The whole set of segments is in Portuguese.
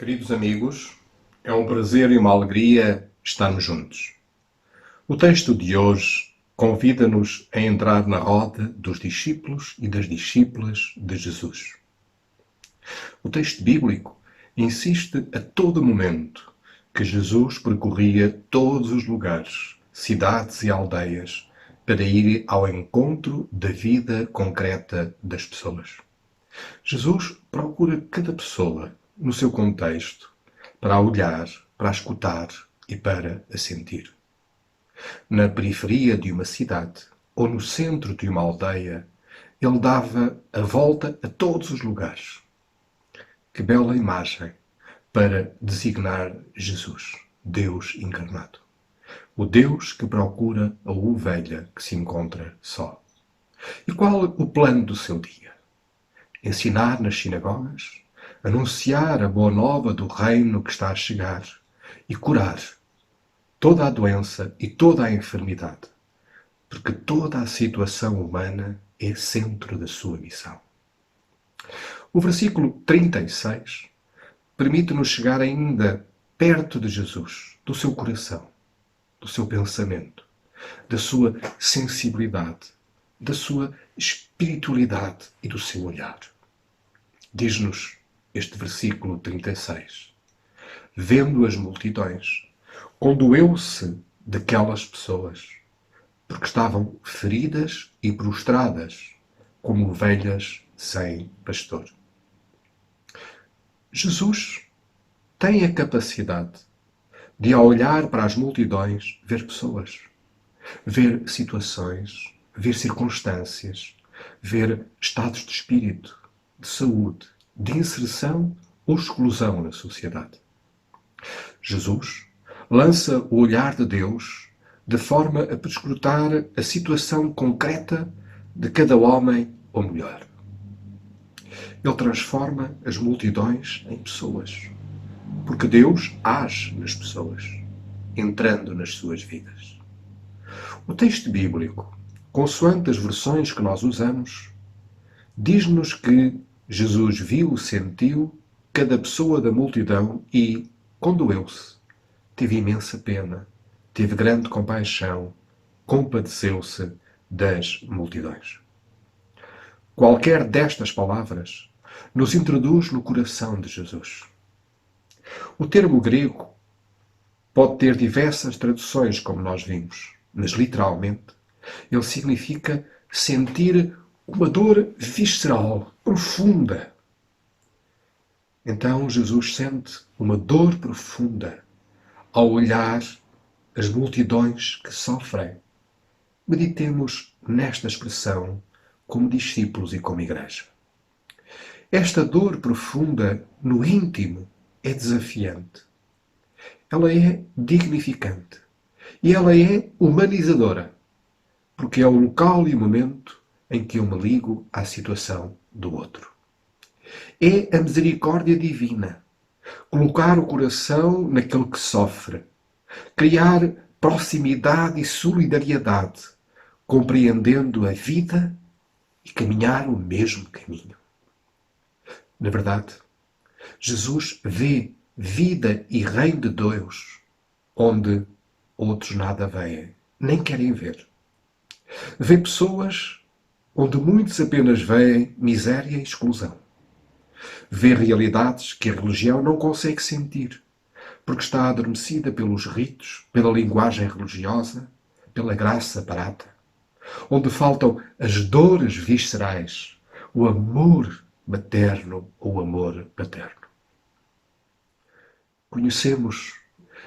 Queridos amigos, é um prazer e uma alegria estarmos juntos. O texto de hoje convida-nos a entrar na roda dos discípulos e das discípulas de Jesus. O texto bíblico insiste a todo momento que Jesus percorria todos os lugares, cidades e aldeias, para ir ao encontro da vida concreta das pessoas. Jesus procura cada pessoa no seu contexto, para a olhar, para a escutar e para a sentir. Na periferia de uma cidade ou no centro de uma aldeia, ele dava a volta a todos os lugares. Que bela imagem para designar Jesus, Deus encarnado. O Deus que procura a ovelha que se encontra só. E qual o plano do seu dia? Ensinar nas sinagogas, anunciar a boa nova do reino que está a chegar e curar toda a doença e toda a enfermidade, porque toda a situação humana é centro da sua missão. O versículo 36 permite-nos chegar ainda perto de Jesus, do seu coração, do seu pensamento, da sua sensibilidade, da sua espiritualidade e do seu olhar. Diz-nos este versículo 36. Vendo as multidões, condoeu-se daquelas pessoas, porque estavam feridas e prostradas, como ovelhas sem pastor. Jesus tem a capacidade de, ao olhar para as multidões, ver pessoas, ver situações, ver circunstâncias, ver estados de espírito, de saúde, de inserção ou exclusão na sociedade. Jesus lança o olhar de Deus de forma a perscrutar a situação concreta de cada homem ou mulher. Ele transforma as multidões em pessoas, porque Deus age nas pessoas, entrando nas suas vidas. O texto bíblico, consoante as versões que nós usamos, diz-nos que Jesus viu, sentiu cada pessoa da multidão e condoeu-se, teve imensa pena, teve grande compaixão, compadeceu-se das multidões. Qualquer destas palavras nos introduz no coração de Jesus. O termo grego pode ter diversas traduções, como nós vimos, mas literalmente ele significa sentir uma dor visceral, profunda. Então Jesus sente uma dor profunda ao olhar as multidões que sofrem. Meditemos nesta expressão como discípulos e como igreja. Esta dor profunda no íntimo é desafiante. Ela é dignificante. E ela é humanizadora, porque é o local e o momento em que eu me ligo à situação do outro. É a misericórdia divina. Colocar o coração naquele que sofre. Criar proximidade e solidariedade, compreendendo a vida e caminhar o mesmo caminho. Na verdade, Jesus vê vida e reino de Deus onde outros nada veem, nem querem ver. Vê pessoas onde muitos apenas veem miséria e exclusão. Vê realidades que a religião não consegue sentir, porque está adormecida pelos ritos, pela linguagem religiosa, pela graça barata, onde faltam as dores viscerais, o amor materno ou o amor paterno. Conhecemos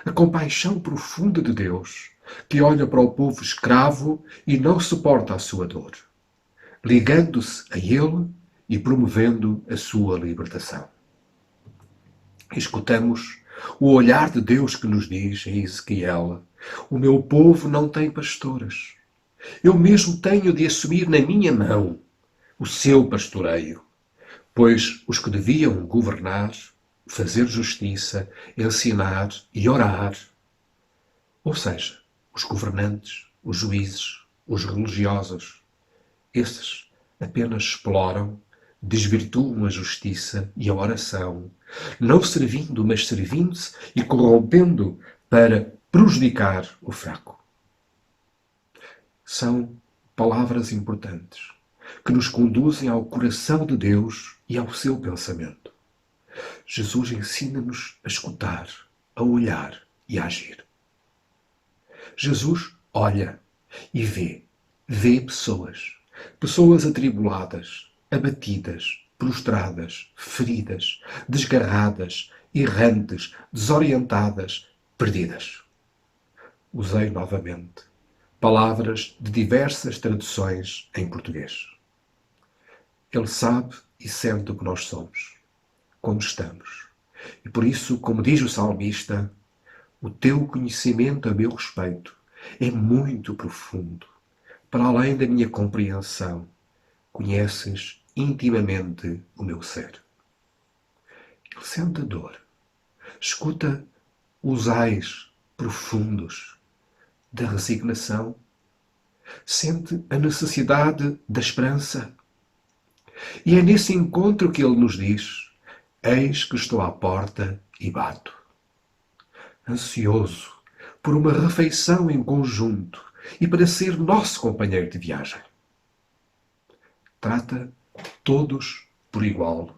a compaixão profunda de Deus, que olha para o povo escravo e não suporta a sua dor, ligando-se a ele e promovendo a sua libertação. Escutamos o olhar de Deus que nos diz em Ezequiel: o meu povo não tem pastores. Eu mesmo tenho de assumir na minha mão o seu pastoreio, pois os que deviam governar, fazer justiça, ensinar e orar, ou seja, os governantes, os juízes, os religiosos, esses apenas exploram, desvirtuam a justiça e a oração, não servindo, mas servindo-se e corrompendo para prejudicar o fraco. São palavras importantes que nos conduzem ao coração de Deus e ao seu pensamento. Jesus ensina-nos a escutar, a olhar e a agir. Jesus olha e vê pessoas atribuladas, abatidas, prostradas, feridas, desgarradas, errantes, desorientadas, perdidas. Usei novamente palavras de diversas traduções em português. Ele sabe e sente o que nós somos, como estamos. E por isso, como diz o salmista, o teu conhecimento a meu respeito é muito profundo. Para além da minha compreensão, conheces intimamente o meu ser. Ele sente a dor. Escuta os ais profundos da resignação. Sente a necessidade da esperança. E é nesse encontro que ele nos diz: eis que estou à porta e bato. Ansioso por uma refeição em conjunto e para ser nosso companheiro de viagem. Trata todos por igual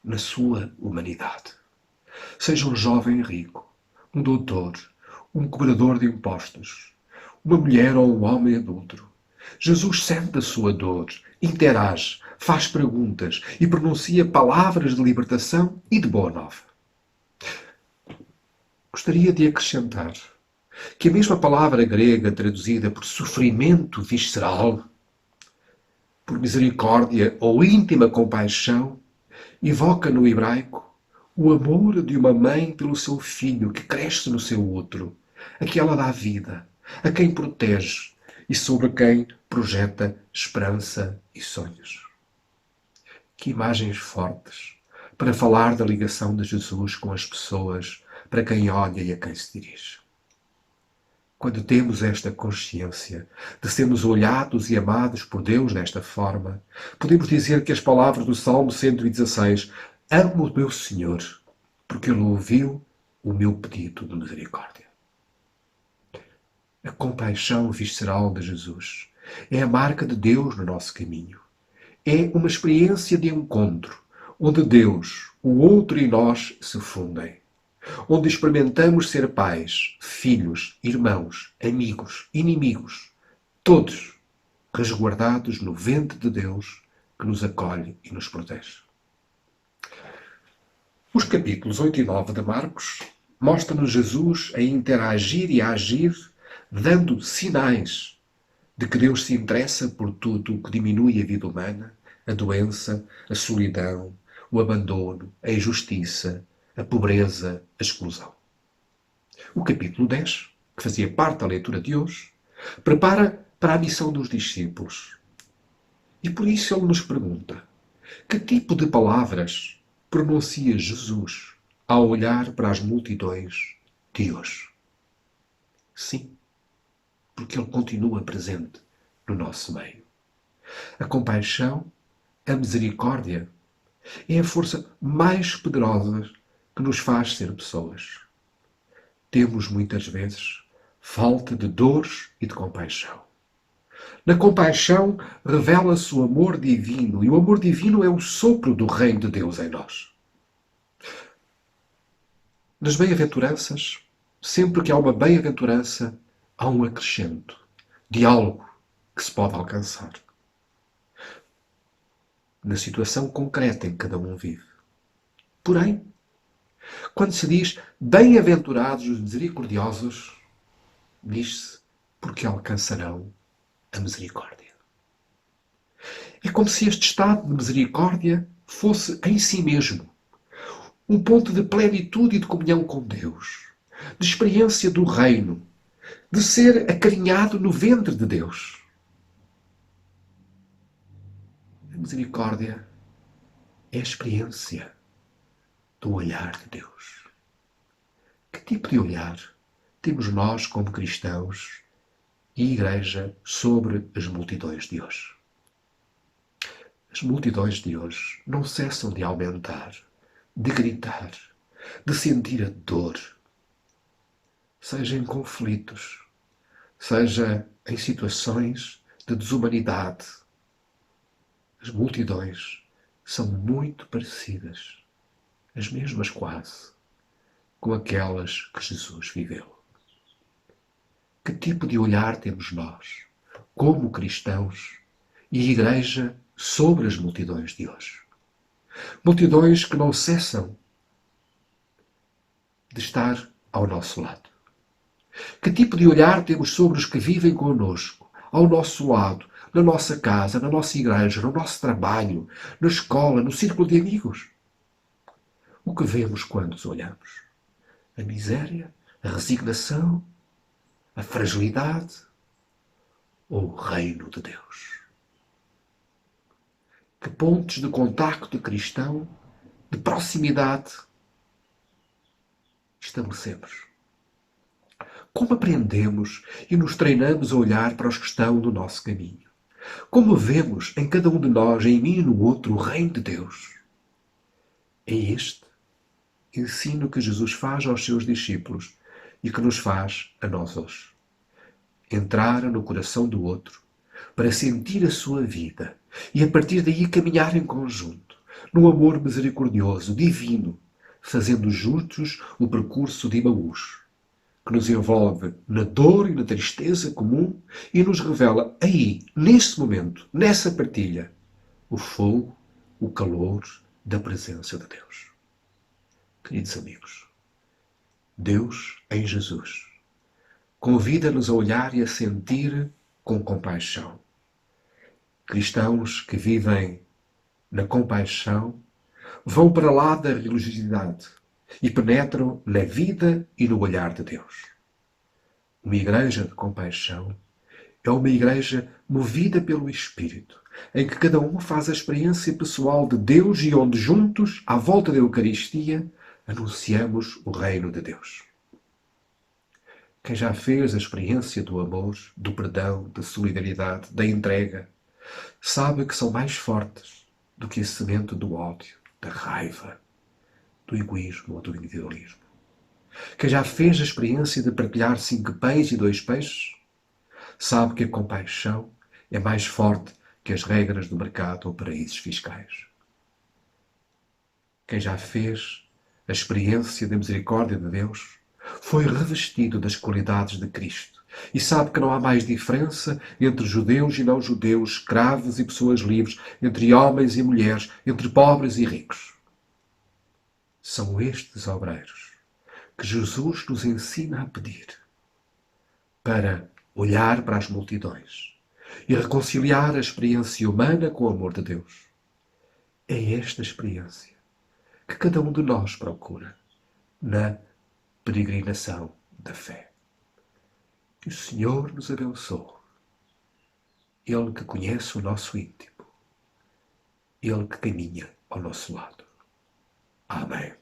na sua humanidade. Seja um jovem rico, um doutor, um cobrador de impostos, uma mulher ou um homem adúltero. Jesus sente a sua dor, interage, faz perguntas e pronuncia palavras de libertação e de boa nova. Gostaria de acrescentar que a mesma palavra grega traduzida por sofrimento visceral, por misericórdia ou íntima compaixão, evoca no hebraico o amor de uma mãe pelo seu filho que cresce no seu útero, a que ela dá vida, a quem protege e sobre quem projeta esperança e sonhos. Que imagens fortes para falar da ligação de Jesus com as pessoas para quem olha e a quem se dirige. Quando temos esta consciência de sermos olhados e amados por Deus desta forma, podemos dizer que as palavras do Salmo 116: amo o meu Senhor, porque Ele ouviu o meu pedido de misericórdia. A compaixão visceral de Jesus é a marca de Deus no nosso caminho. É uma experiência de encontro, onde Deus, o outro e nós se fundem. Onde experimentamos ser pais, filhos, irmãos, amigos, inimigos, todos resguardados no ventre de Deus que nos acolhe e nos protege. Os capítulos 8 e 9 de Marcos mostram-nos Jesus a interagir e a agir, dando sinais de que Deus se interessa por tudo o que diminui a vida humana, a doença, a solidão, o abandono, a injustiça, a pobreza, a exclusão. O capítulo 10, que fazia parte da leitura de hoje, prepara para a missão dos discípulos. E por isso ele nos pergunta: que tipo de palavras pronuncia Jesus ao olhar para as multidões de hoje? Sim, porque ele continua presente no nosso meio. A compaixão, a misericórdia, é a força mais poderosa que nos faz ser pessoas. Temos muitas vezes falta de dores e de compaixão. Na compaixão revela-se o amor divino, e o amor divino é o sopro do reino de Deus em nós. Nas bem-aventuranças, sempre que há uma bem-aventurança, há um acrescento de algo que se pode alcançar. Na situação concreta em que cada um vive. Porém, quando se diz bem-aventurados os misericordiosos, diz-se porque alcançarão a misericórdia. É como se este estado de misericórdia fosse em si mesmo um ponto de plenitude e de comunhão com Deus, de experiência do reino, de ser acarinhado no ventre de Deus. A misericórdia é a experiência do olhar de Deus. Que tipo de olhar temos nós como cristãos e Igreja sobre as multidões de hoje? As multidões de hoje não cessam de aumentar, de gritar, de sentir a dor, seja em conflitos, seja em situações de desumanidade. As multidões são muito parecidas, as mesmas quase, com aquelas que Jesus viveu. Que tipo de olhar temos nós, como cristãos e igreja, sobre as multidões de hoje? Multidões que não cessam de estar ao nosso lado. Que tipo de olhar temos sobre os que vivem connosco, ao nosso lado, na nossa casa, na nossa igreja, no nosso trabalho, na escola, no círculo de amigos? O que vemos quando os olhamos? A miséria, a resignação, a fragilidade ou o reino de Deus? Que pontos de contacto cristão, de proximidade, estabelecemos? Como aprendemos e nos treinamos a olhar para os que estão no nosso caminho? Como vemos em cada um de nós, em mim e no outro, o reino de Deus? É este ensino que Jesus faz aos seus discípulos e que nos faz a nós hoje. Entrar no coração do outro para sentir a sua vida e a partir daí caminhar em conjunto, no amor misericordioso, divino, fazendo juntos o percurso de Emaús, que nos envolve na dor e na tristeza comum e nos revela aí, neste momento, nessa partilha, o fogo, o calor da presença de Deus. Queridos amigos, Deus em Jesus convida-nos a olhar e a sentir com compaixão. Cristãos que vivem na compaixão vão para lá da religiosidade e penetram na vida e no olhar de Deus. Uma igreja de compaixão é uma igreja movida pelo Espírito, em que cada um faz a experiência pessoal de Deus e onde juntos, à volta da Eucaristia, anunciamos o reino de Deus. Quem já fez a experiência do amor, do perdão, da solidariedade, da entrega, sabe que são mais fortes do que a semente do ódio, da raiva, do egoísmo ou do individualismo. Quem já fez a experiência de partilhar 5 pães e 2 peixes, sabe que a compaixão é mais forte que as regras do mercado ou paraísos fiscais. Quem já fez a experiência da misericórdia de Deus foi revestido das qualidades de Cristo e sabe que não há mais diferença entre judeus e não-judeus, escravos e pessoas livres, entre homens e mulheres, entre pobres e ricos. São estes obreiros que Jesus nos ensina a pedir para olhar para as multidões e reconciliar a experiência humana com o amor de Deus. É esta experiência que cada um de nós procura na peregrinação da fé. Que o Senhor nos abençoe. Ele que conhece o nosso íntimo. Ele que caminha ao nosso lado. Amém.